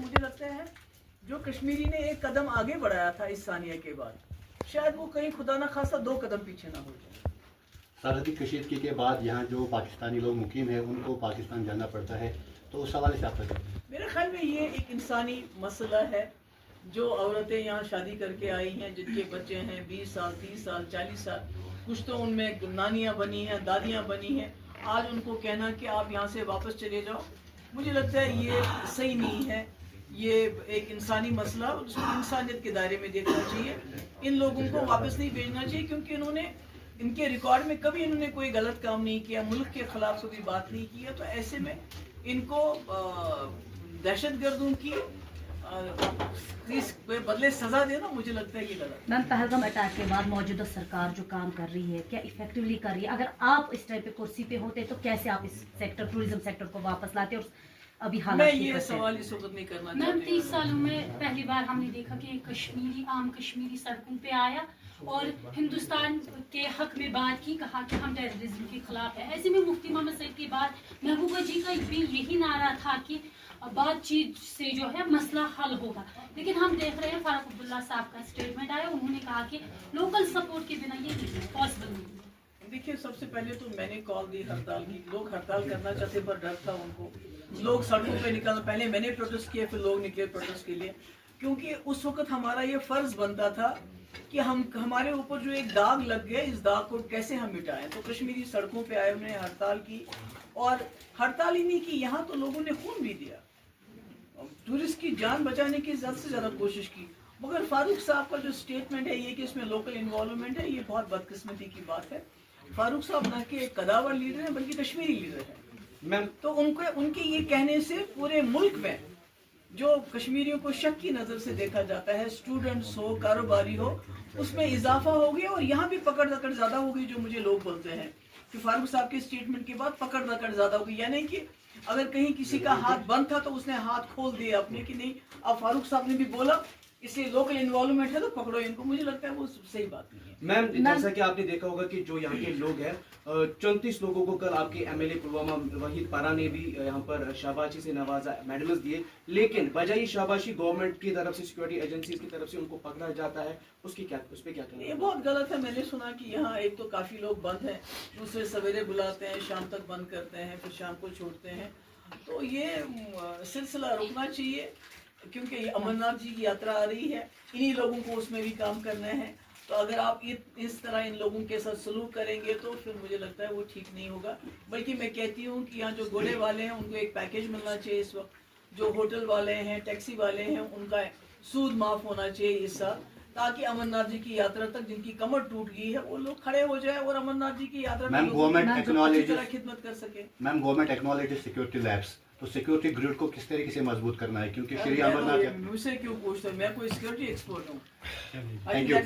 مجھے لگتا ہے جو کشمیری نے ایک قدم آگے بڑھایا تھا اس ثانیہ کے بعد، شاید وہ کہیں خدا نہ خاصا 2 قدم پیچھے نہ ہو جائے۔ سرحدی کشیدگی کے بعد یہاں جو پاکستانی لوگ مقیم ہیں ان کو پاکستان جانا پڑتا ہے، تو اس حوالے سے آپ کا میرے خیال میں یہ ایک انسانی مسئلہ ہے۔ جو عورتیں یہاں شادی کر کے آئی ہیں، جن کے بچے ہیں 20 سال 30 سال 40 سال، کچھ تو ان میں نانیاں بنی ہیں، دادیاں بنی ہیں، آج ان کو کہنا کہ آپ یہاں سے واپس چلے جاؤ، مجھے لگتا ہے یہ صحیح نہیں ہے۔ یہ ایک انسانی مسئلہ، اس کو انسانیت کے دائرے میں دیکھنا چاہیے۔ ان لوگوں کو واپس نہیں بھیجنا چاہیے، کیونکہ انہوں نے ان کے ریکارڈ میں کبھی انہوں نے کوئی غلط کام نہیں کیا، ملک کے خلاف کبھی بات نہیں کیا، تو ایسے میں ان کو دہشت گردوں کی بدلے سزا دینا مجھے لگتا ہے کہ غلط۔ میم پہلگام اٹیک کے بعد موجودہ سرکار جو کام کر رہی ہے کیا افیکٹولی کر رہی ہے؟ اگر آپ اس ٹائم پہ کرسی پہ ہوتے تو کیسے آپ اس سیکٹر ٹوریزم سیکٹر کو واپس لاتے اور ابھی میں حالات یہ سوال اس وقت نہیں کرنا چاہتی۔ میم 30 سالوں میں پہلی بار ہم نے دیکھا کہ کشمیری عام کشمیری سڑکوں پہ آیا اور ہندوستان کے حق میں بات کی، کہا کہ ہم ٹیررزم کے خلاف ہیں۔ ایسے میں مفتی محمد سعید کے بعد محبوبہ جی کا بھی یہی نعرہ تھا کہ بات چیت سے جو ہے مسئلہ حل ہوگا، لیکن ہم دیکھ رہے ہیں فاروق عبداللہ صاحب کا اسٹیٹمنٹ آیا، انہوں نے کہا کہ لوکل سپورٹ کے بنا یہ پاسبل نہیں ہے۔ دیکھیے، سب سے پہلے تو میں نے کال دی ہڑتال کی، لوگ ہڑتال کرنا چاہتے پر ڈر تھا ان کو، لوگ سڑکوں پہ نکلنا، پہلے میں نے پروٹیسٹ کیا پھر لوگ نکلے پروٹیسٹ کے لیے، کیونکہ اس وقت ہمارا یہ فرض بنتا تھا کہ ہمارے اوپر جو ایک داغ لگ گیا، اس داغ کو کیسے ہم مٹائیں۔ تو کشمیری سڑکوں پہ آئے، انہوں نے ہڑتال کی، اور ہڑتال ہی نہیں کی، یہاں تو لوگوں نے خون بھی دیا، ٹورسٹ کی جان بچانے کی زیادہ سے زیادہ کوشش کی۔ مگر فاروق صاحب کا جو اسٹیٹمنٹ ہے یہ کہ اس میں لوکل انوالومنٹ ہے، یہ بہت بدقسمتی کی بات ہے۔ فاروق صاحب نہ کہ ایک قداور لیڈر ہیں بلکہ کشمیری لیڈر ہیں، تو ان کے یہ کہنے سے پورے ملک میں جو کشمیریوں کو شک کی نظر سے دیکھا جاتا ہے، اسٹوڈنٹس ہو، کاروباری ہو، اس میں اضافہ ہو گیا، اور یہاں بھی پکڑ دکڑ زیادہ ہو گئی، جو مجھے لوگ بولتے ہیں کہ فاروق صاحب کے اسٹیٹمنٹ کے بعد پکڑ دکڑ زیادہ ہو گئی، یعنی کہ اگر کہیں کسی کا ہاتھ بند تھا تو اس نے ہاتھ کھول دیا اپنے، کہ نہیں اب فاروق صاحب نے بھی بولا اس لیے لوکل انوالومنٹ ہے تو پکڑو ان کو۔ مجھے لگتا ہے وہ صحیح بات نہیں ہے۔ میم جیسا کہ آپ نے دیکھا ہوگا کہ جو یہاں کے لوگ ہیں 34 لوگوں کو کل آپ کے M L A Pulwama Waheed Para نے بھی یہاں پر شاباشی سے نوازا، میڈلز دیے، لیکن بجائے شاباشی گورنمنٹ کی طرف سے، سیکورٹی ایجنسیز کی طرف سے ان کو پکڑا جاتا ہے، اس پہ کیا کہنا ہے؟ یہ بہت غلط ہے۔ میں نے سنا کہ یہاں ایک تو کافی لوگ بند ہیں، دوسرے سویرے بلاتے ہیں، شام تک بند کرتے ہیں، پھر شام کو چھوڑتے ہیں، تو یہ سلسلہ رکنا چاہیے، کیونکہ یہ امر ناتھ جی کی یاترا آ رہی ہے، انہی لوگوں کو اس میں بھی کام کرنا ہے، تو اگر آپ اس طرح ان لوگوں کے ساتھ سلوک کریں گے تو پھر مجھے لگتا ہے وہ ٹھیک نہیں ہوگا۔ بلکہ میں کہتی ہوں کہ یہاں جو گھوڑے والے ہیں ان کو ایک پیکیج ملنا چاہیے اس وقت، جو ہوٹل والے ہیں، ٹیکسی والے ہیں، ان کا سود معاف ہونا چاہیے اس سال، تاکہ امر ناتھ جی کی یاترا تک جن کی کمر ٹوٹ گئی ہے وہ لوگ کھڑے ہو جائے اور امر ناتھ جی کی یاترا میں اچھی طرح خدمت کر سکے۔ میم گورنمنٹ ایکنالجز سیکورٹی لیبس، تو سیکورٹی گریڈ کو کس طریقے سے مضبوط کرنا ہے؟ کیونکہ شری امر ناتھ، مجھ سے کیوں پوچھتے ہیں، میں کوئی سیکورٹی ایکسپرٹ ہوں۔ Thank you.